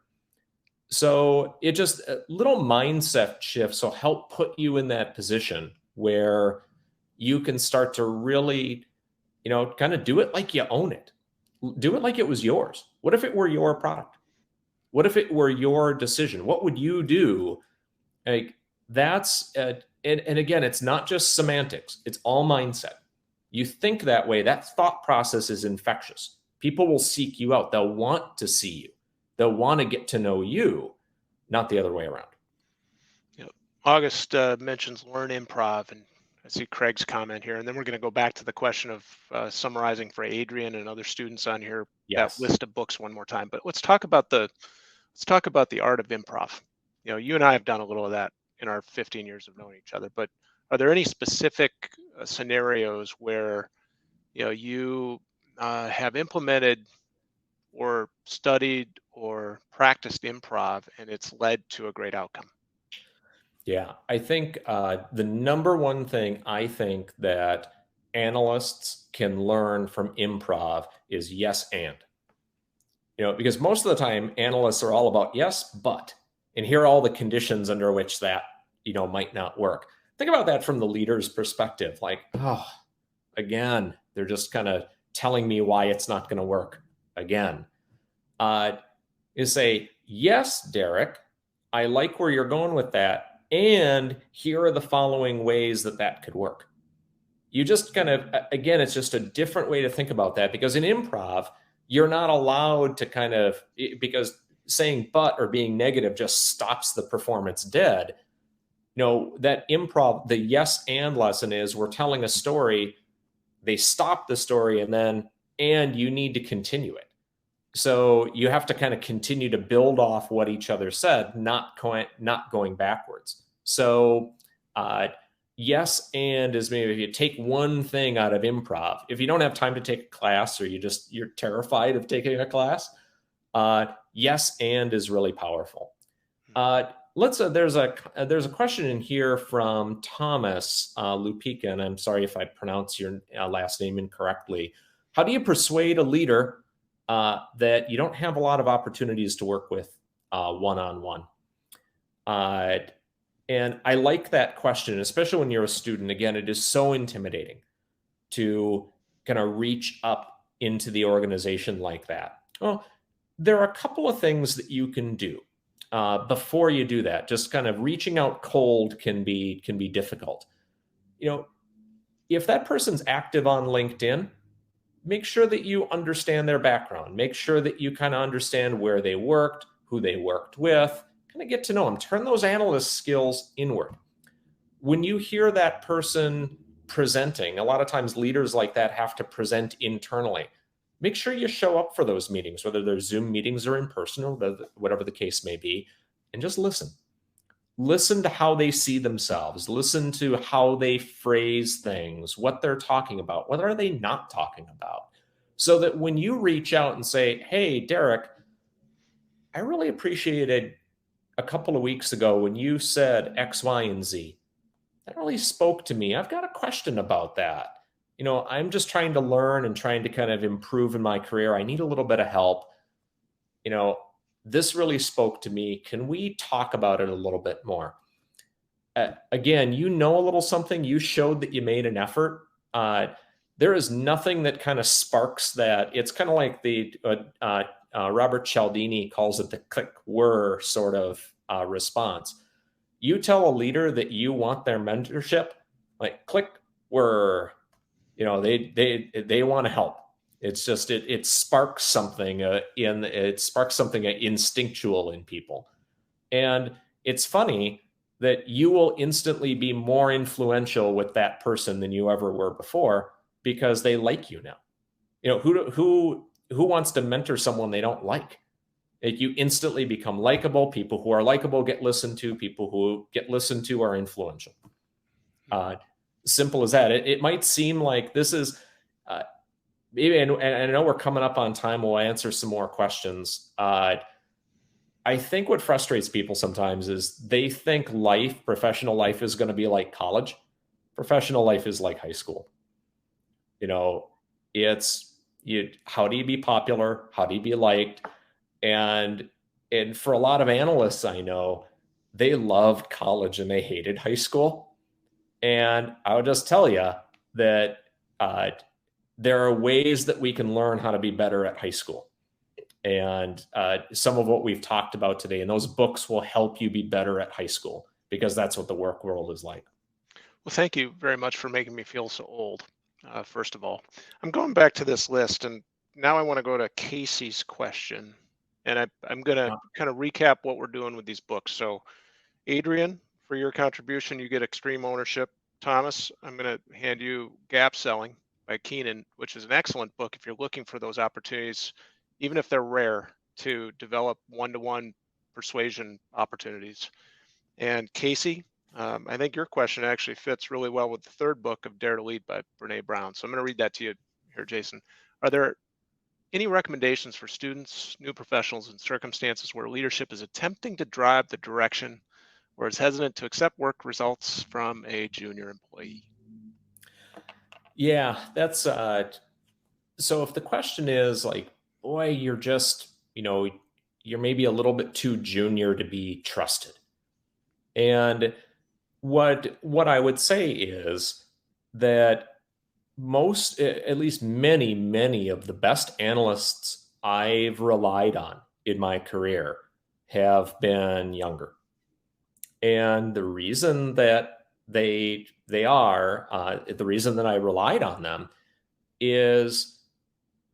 So it just little mindset shifts will help put you in that position where you can start to really, kind of do it like you own it. Do it like it was yours. What if it were your product? What if it were your decision? What would you do? Like, that's and again, it's not just semantics. It's all mindset. You think that way, that thought process is infectious. People will seek you out. They'll want to see you. They'll want to get to know you, not the other way around. August mentions learn improv, and I see Craig's comment here, and then we're going to go back to the question of summarizing for Adrian and other students on here. Yes. That list of books one more time. But let's talk about the art of improv. You and I have done a little of that in our 15 years of knowing each other, but are there any specific scenarios where you have implemented or studied or practiced improv and it's led to a great outcome? Yeah, I think the number one thing I think that analysts can learn from improv is yes and. Because most of the time analysts are all about yes, but, and here are all the conditions under which that might not work. Think about that from the leader's perspective. Like, oh, again, they're just kind of telling me why it's not going to work again. You say, yes, Derek, I like where you're going with that. And here are the following ways that could work. You just kind of, again, it's just a different way to think about that, because in improv, you're not allowed to because saying but or being negative just stops the performance dead. That improv, the yes and lesson is we're telling a story, they stop the story, and you need to continue it. So you have to kind of continue to build off what each other said, not going backwards. So yes and is maybe if you take one thing out of improv, if you don't have time to take a class or you're terrified of taking a class, Yes, and is really powerful. There's a question in here from Thomas Lupica, and I'm sorry if I pronounce your last name incorrectly. How do you persuade a leader that you don't have a lot of opportunities to work with one-on-one? And I like that question, especially when you're a student. Again, it is so intimidating to kind of reach up into the organization like that. Well, there are a couple of things that you can do before you do that. Just kind of reaching out cold can be difficult. If that person's active on LinkedIn, make sure that you understand their background. Make sure that you kind of understand where they worked, who they worked with, kind of get to know them. Turn those analyst skills inward. When you hear that person presenting, a lot of times leaders like that have to present internally. Make sure you show up for those meetings, whether they're Zoom meetings or in person or whatever the case may be, and just listen. Listen to how they see themselves. Listen to how they phrase things, what they're talking about, what are they not talking about, so that when you reach out and say, hey, Derek, I really appreciated a couple of weeks ago when you said X, Y, and Z. That really spoke to me. I've got a question about that. I'm just trying to learn and trying to kind of improve in my career. I need a little bit of help. This really spoke to me. Can we talk about it a little bit more? Again, a little something. You showed that you made an effort. There is nothing that kind of sparks that. It's kind of like the Robert Cialdini calls it the click whir sort of response. You tell a leader that you want their mentorship, like click whir. They want to help. It's just it sparks something instinctual in people. And it's funny that you will instantly be more influential with that person than you ever were before because they like you now. Who wants to mentor someone they don't like? You instantly become likable. People who are likable get listened to. People who get listened to are influential. Simple as that. It might seem like this is, and I know we're coming up on time. We'll answer some more questions. I think what frustrates people sometimes is they think professional life is going to be like college. Professional life is like high school. How do you be popular? How do you be liked? And for a lot of analysts I know, they loved college and they hated high school. And I would just tell you that there are ways that we can learn how to be better at high school. And some of what we've talked about today, and those books will help you be better at high school because that's what the work world is like. Well, thank you very much for making me feel so old, first of all. I'm going back to this list, and now I want to go to Casey's question. And I'm going to kind of recap what we're doing with these books. So, Adrian, for your contribution, you get Extreme Ownership. Thomas, I'm going to hand you Gap Selling by Keenan, which is an excellent book if you're looking for those opportunities, even if they're rare, to develop one-to-one persuasion opportunities. And Casey, I think your question actually fits really well with the third book of Dare to Lead by Brene Brown. So I'm going to read that to you here, Jason. Are there any recommendations for students, new professionals, in circumstances where leadership is attempting to drive the direction or is hesitant to accept work results from a junior employee? Yeah, that's so if the question is like, boy, you're just, you're maybe a little bit too junior to be trusted. And what I would say is that at least many of the best analysts I've relied on in my career have been younger. And the reason that the reason that I relied on them is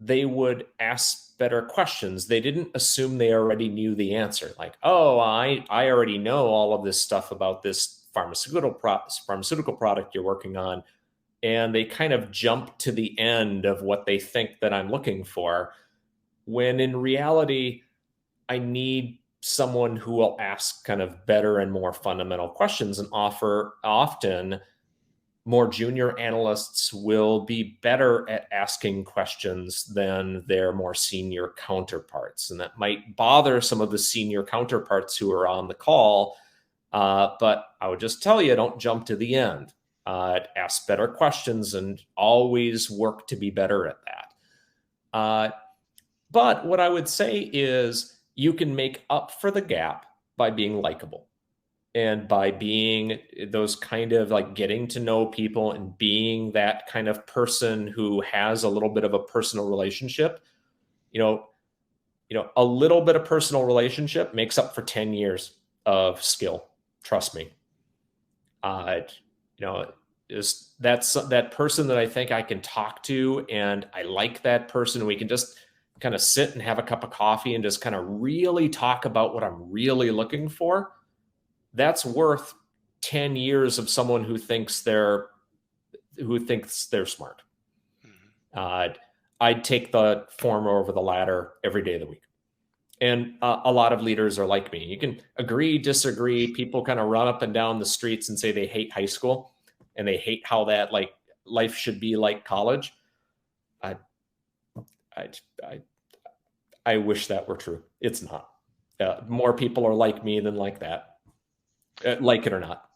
they would ask better questions. They didn't assume they already knew the answer. Like, oh, I already know all of this stuff about this pharmaceutical product you're working on. And they kind of jump to the end of what they think that I'm looking for, when in reality, I need someone who will ask kind of better and more fundamental questions and often more junior analysts will be better at asking questions than their more senior counterparts. And that might bother some of the senior counterparts who are on the call. But I would just tell you, don't jump to the end. Ask better questions and always work to be better at that. But what I would say is you can make up for the gap by being likable and by being those kind of like getting to know people and being that kind of person who has a little bit of a personal relationship. A little bit of personal relationship makes up for 10 years of skill. Trust me. That's that person that I think I can talk to, and I like that person. We can just kind of sit and have a cup of coffee and just kind of really talk about what I'm really looking for. That's worth 10 years of someone who thinks they're smart. Mm-hmm. I'd take the former over the latter every day of the week. And a lot of leaders are like me. You can agree, disagree. People kind of run up and down the streets and say they hate high school and they hate how that like life should be like college. I wish that were true. It's not. More people are like me than like that, like it or not.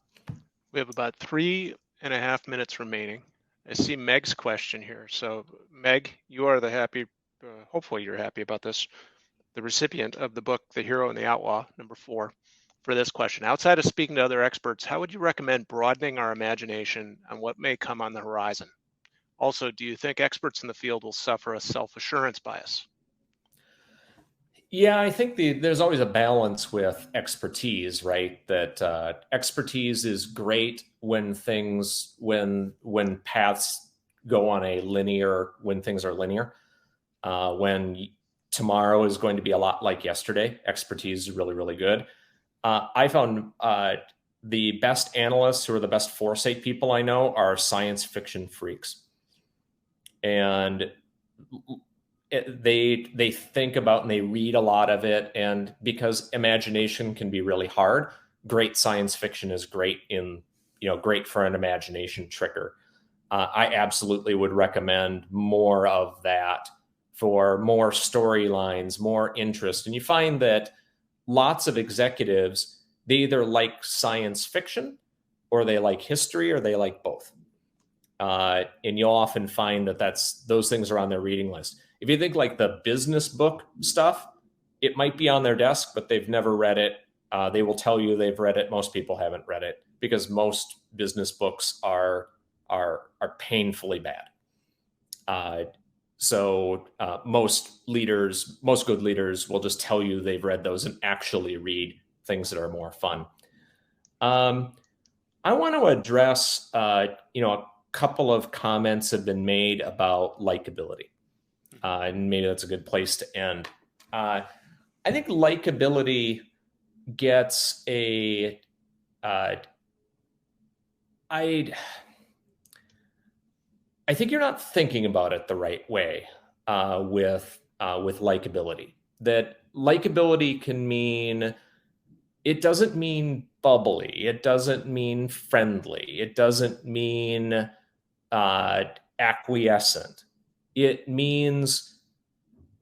We have about 3.5 minutes remaining. I see Meg's question here. So Meg, you are the happy, hopefully you're happy about this, the recipient of the book, The Hero and the Outlaw, number 4, for this question. Outside of speaking to other experts, how would you recommend broadening our imagination on what may come on the horizon? Also, do you think experts in the field will suffer a self-assurance bias? Yeah, I think there's always a balance with expertise, right? That expertise is great when paths go on when things are linear. When tomorrow is going to be a lot like yesterday, expertise is really, really good. I found the best analysts who are the best foresight people I know are science fiction freaks. And they think about and they read a lot of it, and because imagination can be really hard, great science fiction is great for an imagination trigger. I absolutely would recommend more of that for more storylines, more interest. And you find that lots of executives, they either like science fiction or they like history or they like both. And you'll often find that those things are on their reading list. If you think like the business book stuff, it might be on their desk, but they've never read it. They will tell you they've read it. Most people haven't read it because most business books are painfully bad. So most good leaders will just tell you they've read those and actually read things that are more fun. I want to address, a couple of comments have been made about likability. And maybe that's a good place to end. I think likability gets I think you're not thinking about it the right way with likability. That likability can mean, it doesn't mean bubbly. It doesn't mean friendly. It doesn't mean acquiescent. It means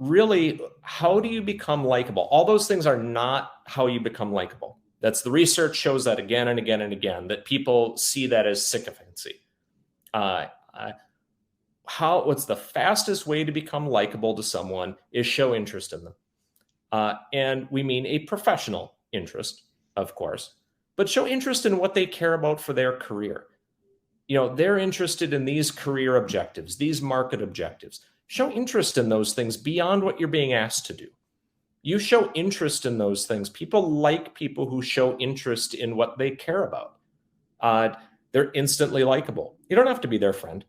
really, how do you become likable? All those things are not how you become likable. That's the research shows that again and again and again, that people see that as sycophancy. What's the fastest way to become likable to someone is show interest in them. And we mean a professional interest, of course, but show interest in what they care about for their career. They're interested in these career objectives, these market objectives. Show interest in those things beyond what you're being asked to do. You show interest in those things. People like people who show interest in what they care about. They're instantly likable. You don't have to be their friend.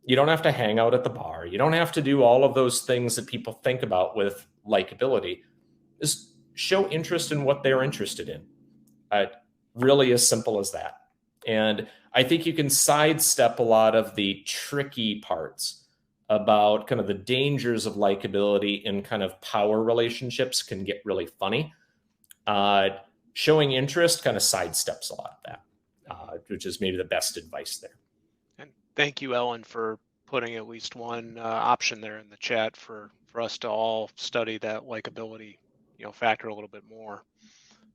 You don't have to hang out at the bar. You don't have to do all of those things that people think about with likability. Just show interest in what they're interested in. Really as simple as that. And I think you can sidestep a lot of the tricky parts about kind of the dangers of likability in kind of power relationships can get really funny. Showing interest kind of sidesteps a lot of that, which is maybe the best advice there. thank you, Ellen, for putting at least one option there in the chat for us to all study that likability, factor a little bit more.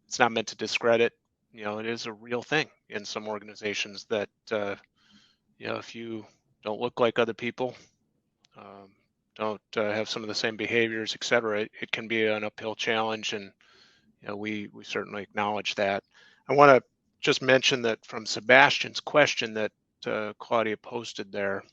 It's not meant to discredit, it is a real thing in some organizations that, if you don't look like other people, don't have some of the same behaviors, et cetera, it can be an uphill challenge. And, we certainly acknowledge that. I want to just mention that from Sebastian's question that Claudia posted there,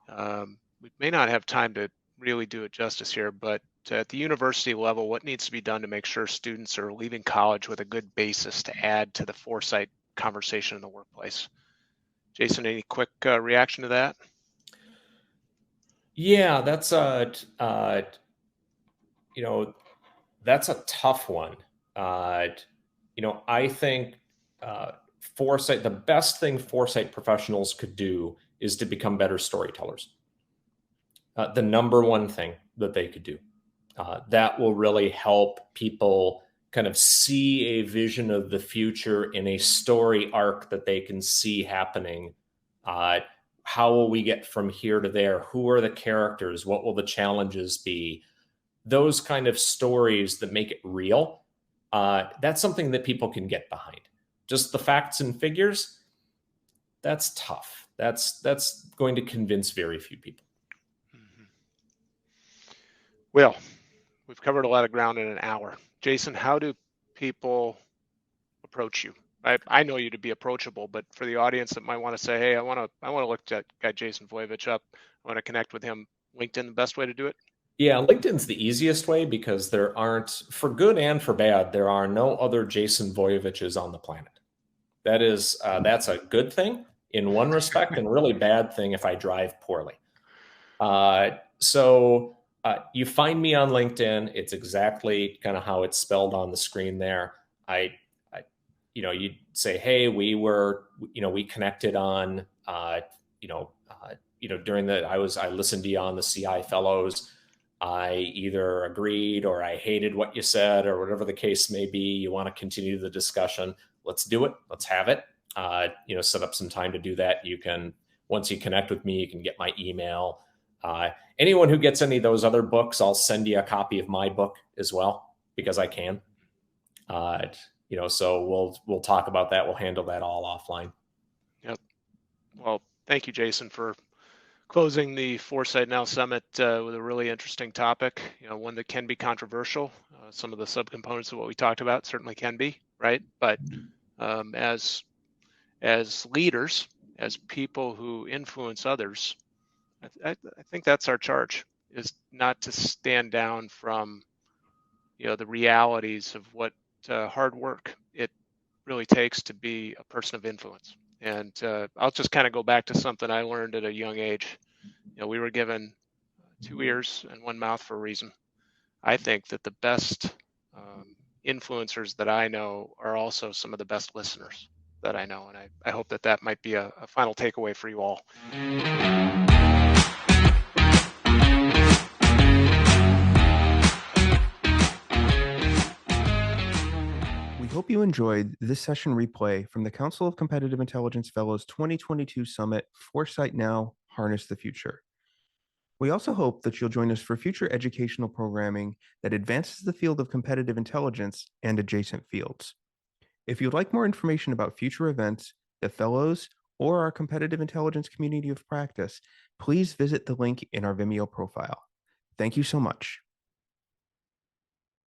we may not have time to really do it justice here, but at the university level, what needs to be done to make sure students are leaving college with a good basis to add to the foresight conversation in the workplace? Jason, any quick reaction to that? Yeah, that's that's a tough one. I think foresight, the best thing foresight professionals could do is to become better storytellers. The number one thing that they could do. That will really help people kind of see a vision of the future in a story arc that they can see happening. How will we get from here to there? Who are the characters? What will the challenges be? Those kind of stories that make it real. That's something that people can get behind. Just the facts and figures, that's tough. That's going to convince very few people. Mm-hmm. Well, we've covered a lot of ground in an hour. Jason, how do people approach you? I know you to be approachable, but for the audience that might want to say, hey, I want to look that guy Jason Voyevich up. I want to connect with him. LinkedIn, the best way to do it? Yeah, LinkedIn's the easiest way because there aren't, for good and for bad, there are no other Jason Voyeviches on the planet. That is, that's a good thing in one respect and really bad thing if I drive poorly. So you find me on LinkedIn. It's exactly kind of how it's spelled on the screen there. You'd say, hey, we connected on, during the, I listened to you on the CI Fellows. I either agreed or I hated what you said or whatever the case may be. You want to continue the discussion. Let's do it. Let's have it. Set up some time to do that. You can, once you connect with me, you can get my email. Anyone who gets any of those other books, I'll send you a copy of my book as well, because I can. So we'll talk about that. We'll handle that all offline. Yep. Well, thank you, Jason, for closing the Foresight Now Summit with a really interesting topic, one that can be controversial. Some of the subcomponents of what we talked about certainly can be, right? But as leaders, as people who influence others, I think that's our charge, is not to stand down from, the realities of what hard work it really takes to be a person of influence. And I'll just kind of go back to something I learned at a young age. We were given 2 ears and 1 mouth for a reason. I think that the best influencers that I know are also some of the best listeners that I know. And I hope that might be a final takeaway for you all. We hope you enjoyed this session replay from the Council of Competitive Intelligence Fellows 2022 Summit, Foresight Now, Harness the Future. We also hope that you'll join us for future educational programming that advances the field of competitive intelligence and adjacent fields. If you'd like more information about future events, the Fellows, or our competitive intelligence community of practice, please visit the link in our Vimeo profile. Thank you so much.